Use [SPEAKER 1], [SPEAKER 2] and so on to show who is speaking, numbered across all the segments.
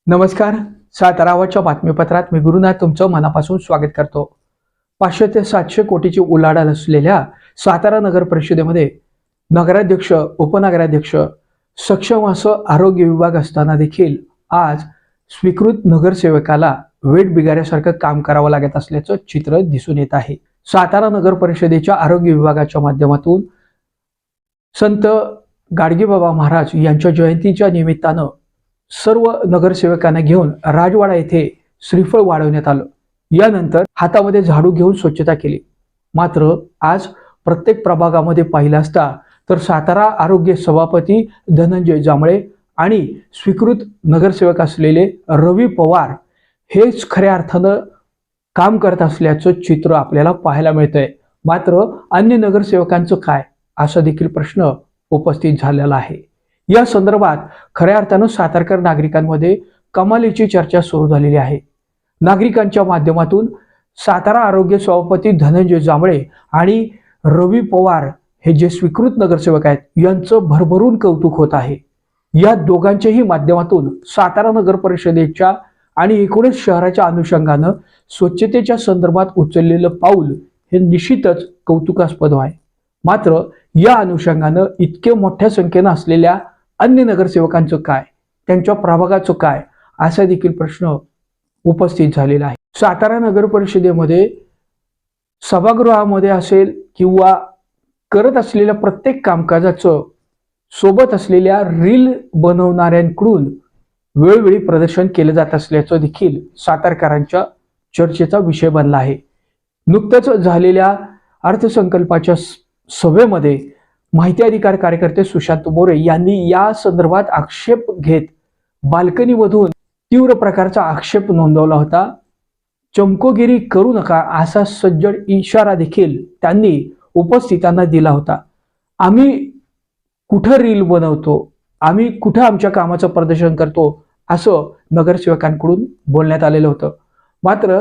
[SPEAKER 1] नमस्कार. सातारावाच्या बातमीपत्रात मी गुरुनाथ तुमचं मनापासून स्वागत करतो. 500 ते 700 कोटीची उलाढाल असलेल्या सातारा नगर परिषदेमध्ये नगराध्यक्ष, उपनगराध्यक्ष, सक्षम असं आरोग्य विभाग असताना देखील आज स्वीकृत नगरसेवकाला वेठ बिगाऱ्यासारखं काम करावं लागत असल्याचं चित्र दिसून येत आहे. सातारा नगर परिषदेच्या आरोग्य विभागाच्या माध्यमातून संत गाडगेबाबा महाराज यांच्या जयंतीच्या निमित्तानं सर्व नगरसेवकांना घेऊन राजवाडा येथे श्रीफळ वाढवण्यात आलं. यानंतर हातामध्ये झाडू घेऊन स्वच्छता केली. मात्र आज प्रत्येक प्रभागामध्ये पाहिलं असता तर सातारा आरोग्य सभापती धनंजय जांभळे आणि स्वीकृत नगरसेवक असलेले रवी पवार हेच खऱ्या अर्थानं काम करत असल्याचं चित्र आपल्याला पाहायला मिळतंय. मात्र अन्य नगरसेवकांचं काय असा देखील प्रश्न उपस्थित झालेला आहे. या संदर्भात खऱ्या अर्थानं सातारकर नागरिकांमध्ये कमालीची चर्चा सुरू झालेली आहे. नागरिकांच्या माध्यमातून सातारा आरोग्य सभापती धनंजय जांभळे आणि रवी पवार हे जे स्वीकृत नगरसेवक आहेत यांचं भरभरून कौतुक होत आहे. या दोघांच्याही माध्यमातून सातारा नगर परिषदेच्या आणि एकूणच शहराच्या अनुषंगानं स्वच्छतेच्या संदर्भात उचललेलं पाऊल हे निश्चितच कौतुकास्पद आहे. मात्र या अनुषंगानं इतके मोठ्या संख्येनं असलेल्या अन्य नगरसेवकांचं काय, त्यांच्या प्रभागाचं काय असा देखील प्रश्न उपस्थित झालेला आहे. सातारा नगर परिषदेमध्ये सभागृहामध्ये असेल किंवा करत असलेल्या प्रत्येक कामकाजाचं सोबत असलेल्या रील बनवणाऱ्यांकडून वेळोवेळी प्रदर्शन केलं जात असल्याचं देखील सातारकरांच्या चर्चेचा विषय बनला आहे. नुकतंच झालेल्या अर्थसंकल्पाच्या सभेमध्ये माहिती अधिकार कार्यकर्ते सुशांत मोरे यांनी या संदर्भात आक्षेप घेत बाल्कनीमधून तीव्र प्रकारचा आक्षेप नोंदवला होता. चमकोगिरी करू नका असा सज्जड इशारा देखील त्यांनी उपस्थितांना दिला होता. आम्ही कुठं रील बनवतो, आम्ही कुठं आमच्या कामाचं प्रदर्शन करतो असं नगरसेवकांकडून बोलण्यात आलेलं होतं. मात्र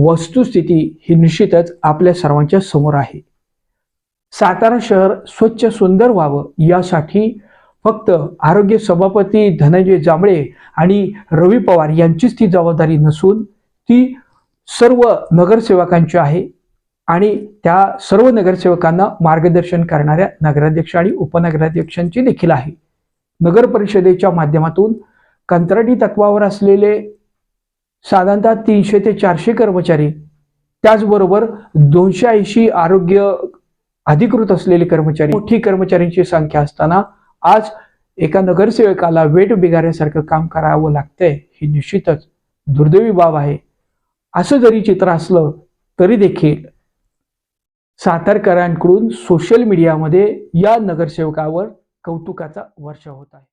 [SPEAKER 1] वस्तुस्थिती ही निश्चितच आपल्या सर्वांच्या समोर आहे. सातारा शहर स्वच्छ सुंदर व्हावं यासाठी फक्त आरोग्य सभापती धनंजय जांभळे आणि रवी पवार यांचीच ती जबाबदारी नसून ती सर्व नगरसेवकांची आहे आणि त्या सर्व नगरसेवकांना मार्गदर्शन करणाऱ्या नगराध्यक्ष आणि उपनगराध्यक्षांची देखील आहे. नगर परिषदेच्या माध्यमातून कंत्राटी तत्वावर असलेले साधारणतः 300 ते 400 कर्मचारी, त्याचबरोबर 280 आरोग्य अधिकृत असलेले कर्मचारी, मोठी कर्मचाऱ्यांची संख्या असताना आज एका नगरसेवकाला वेठ बिगाऱ्यासारखं काम करावं लागतंय ही निश्चितच दुर्दैवी बाब आहे. असं जरी चित्र असलं तरी देखील सातारकरांकडून सोशल मीडियामध्ये या नगरसेवकावर कौतुकाचा वर्षाव होत आहे.